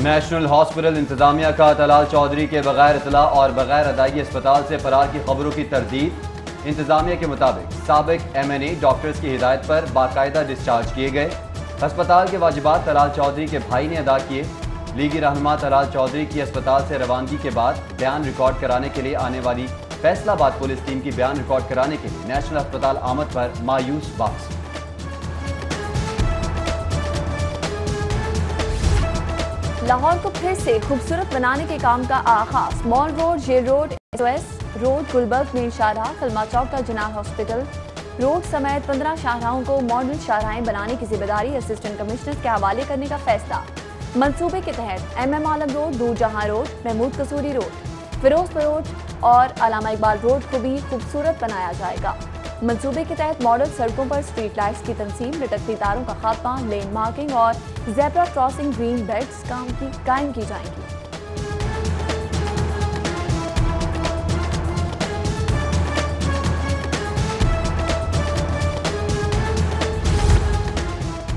National hospital انتظامیہ کا طلال چودھری کے بغیر اطلاع اور بغیر ادائیگی اسپتال سے فرار کی خبروں کی تردید۔ انتظامیہ کے مطابق سابق MNA ڈاکٹرز کی ہدایت پر باقاعدہ ڈسچارج کیے گئے۔ ہسپتال کے واجبات طلال چودھری کے بھائی نے ادا کیے۔ لیگی رہنما طلال چودھری کی اسپتال سے روانگی کے بعد بیان ریکارڈ کرانے کے لیے آنے والی فیصل آباد پولیس ٹیم کی بیان ریکارڈ کرانے کے لیے نیشنل ہسپتال آمد پر مایوس باکس۔ لاہور کو پھر سے خوبصورت بنانے کے کام کا آغاز۔ Mall Road, Jail Road, SOS Road, Gulberg main شاہراہ، کلمہ چوک کا جناح ہاسپٹل روڈ سمیت 15 شاہراہوں کو ماڈل شاہراہیں بنانے کی ذمہ داری اسسٹنٹ کمشنر کے حوالے کرنے کا فیصلہ۔ منصوبے کے تحت MM عالم road, Noor Jahan road, Mahmood Kasuri road, Feroz road اور علامہ اقبال روڈ کو بھی خوبصورت بنایا جائے گا۔ منصوبے کے تحت ماڈل سڑکوں پر اسٹریٹ لائٹس کی تنصیب، لٹکتی تاروں کا خاتمہ، لین مارکنگ اور زیبرا کراسنگ گرین بیلٹس قائم کی جائیں گی۔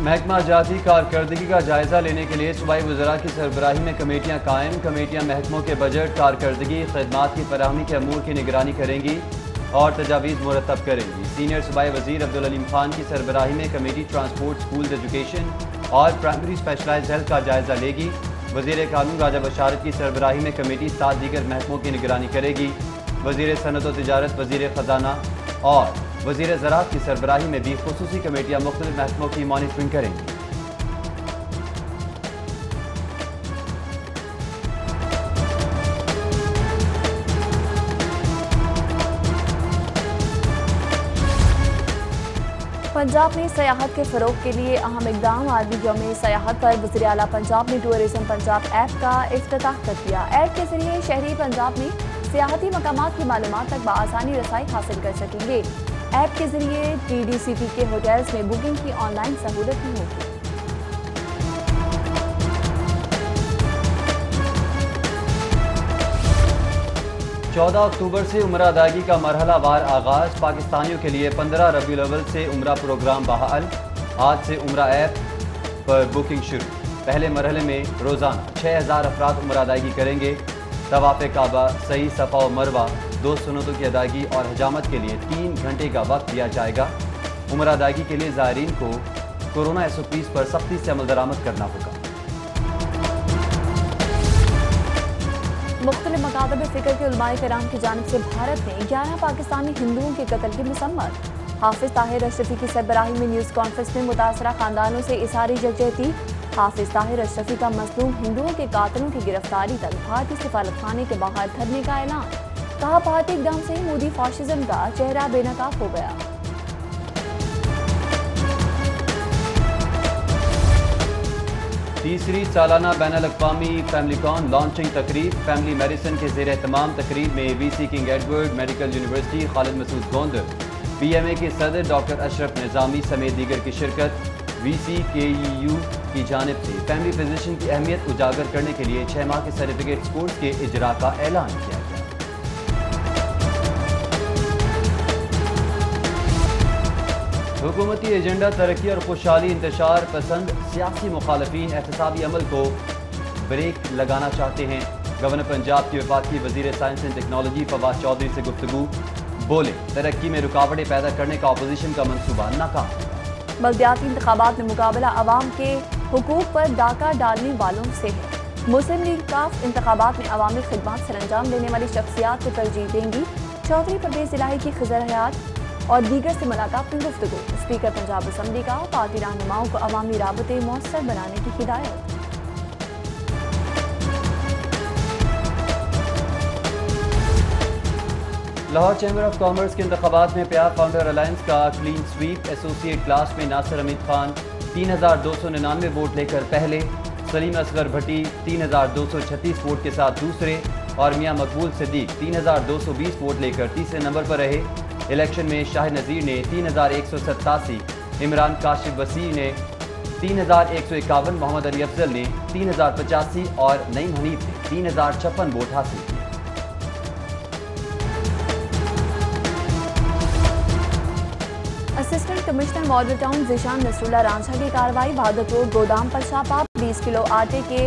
محکمہ جاتی کارکردگی کا جائزہ لینے کے لیے صوبائی وزراء کی سربراہی میں کمیٹیاں قائم۔ کمیٹیاں محکموں کے بجٹ، کارکردگی، خدمات کی فراہمی کے امور کی نگرانی کریں گی اور تجاویز مرتب کریں گی۔ سینئر صوبائی وزیر عبدالعلیم خان کی سربراہی میں کمیٹی ٹرانسپورٹ، سکولز ایجوکیشن اور پرائمری اسپیشلائزڈ ہیلتھ کا جائزہ لے گی۔ وزیر قانون راجہ بشارت کی سربراہی میں کمیٹی 7 دیگر محکموں کی نگرانی کرے گی۔ وزیر صنعت و تجارت، وزیر خزانہ اور وزیر زراعت کی سربراہی میں بھی خصوصی کمیٹیاں مختلف محکموں کی مانیٹرنگ کریں گی۔ پنجاب میں سیاحت کے فروغ کے لیے اہم اقدام۔ عالمی یوم سیاحت پر وزیر اعلیٰ پنجاب نے ٹورزم پنجاب ایپ کا افتتاح کر دیا۔ ایپ کے ذریعے شہری پنجاب میں سیاحتی مقامات کی معلومات تک بآسانی رسائی حاصل کر سکیں گے۔ ایپ کے ذریعے TDCP کے ہوٹلز میں بکنگ کی آن لائن سہولت بھی ہوگی۔ 14 اکتوبر سے عمرہ ادائیگی کا مرحلہ وار آغاز۔ پاکستانیوں کے لیے 15 ربیع الاول سے عمرہ پروگرام بحال۔ آج سے عمرہ ایپ پر بکنگ شروع۔ پہلے مرحلے میں روزانہ 6000 افراد عمرہ ادائیگی کریں گے۔ طواف کعبہ، سعی، صفا و مروہ، 2 سنتوں کی ادائیگی اور حجامت کے لیے 3 گھنٹے کا وقت دیا جائے گا۔ عمرہ ادائیگی کے لیے زائرین کو کورونا SOPs پر سختی سے عمل درآمد کرنا ہوگا۔ مختلف مکاتب فکر کے علماء کرام کی جانب سے بھارت میں 11 پاکستانی ہندوؤں کے قتل کی مذمت۔ حافظ طاہر اشرفی کی سربراہی میں نیوز کانفرنس میں متاثرہ خاندانوں سے اظہار یکجہتی۔ حافظ طاہر اشرفی کا مظلوم ہندوؤں کے قاتلوں کی گرفتاری تک بھارتی سفارت خانے کے باہر دھرنے کا اعلان۔ کہا بھارتی اقدام سے مودی فاشزم کا چہرہ بے نقاب ہو گیا۔ تیسری سالانہ بین الاقوامی فیملی کون لانچنگ تقریب۔ فیملی میڈیسن کے زیر اہتمام تقریب میں VC King Edward Medical University Khalid Masood Gondal, PMA کے صدر ڈاکٹر اشرف نظامی سمیت دیگر کی شرکت۔ VC KEU کی جانب سے فیملی فزیشین کی اہمیت اجاگر کرنے کے لیے 6 ماہ کے سرٹیفکیٹ کورس کے اجراء کا اعلان کیا گیا۔ حکومتی ایجنڈا ترقی اور خوشحالی، انتشار پسند سیاسی مخالفین احتسابی عمل کو بریک لگانا چاہتے ہیں۔ گورنر پنجاب کی وفاقی وزیر science and technology Fawad Chaudhry سے گفتگو، بولے ترقی میں رکاوٹیں پیدا کرنے کا اپوزیشن کا منصوبہ ناکام۔ بلدیاتی انتخابات میں مقابلہ عوام کے حقوق پر ڈاکہ ڈالنے والوں سے ہے۔ مسلم لیگ کاف انتخابات میں عوامی خدمات سر انجام دینے والی شخصیات کو ترجیح دیں گی۔ چودھری پرویز الہی کی خضر حیات اور دیگر سے ملاقات میں گفتگو۔ اسپیکر پنجاب اسمبلی کا پارٹی رہنماؤں کو عوامی رابطے مؤثر بنانے کی ہدایت۔ لاہور چیمبر آف کامرس کے انتخابات میں پیار فاؤنڈر الائنس کا کلین سویپ۔ ایسوسی ایٹ کلاس میں ناصر حمید خان 3299 ووٹ لے کر پہلے، سلیم اصغر بھٹی 3236 ووٹ کے ساتھ دوسرے اور میاں مقبول صدیق 3220 ووٹ لے کر تیسرے نمبر پر رہے۔ الیکشن میں شاہد نذیر نے 3187، عمران کاشف وسیع نے 3151، محمد علی افضل نے 3085 اور نعیم حنیف نے 3056 ووٹ حاصل کیے۔ Assistant commissioner Model Town Zeeshan Nasrullah Ranjha کی کارروائی۔ بہادر روڈ گودام پر چھاپہ، 20 کلو آٹے کے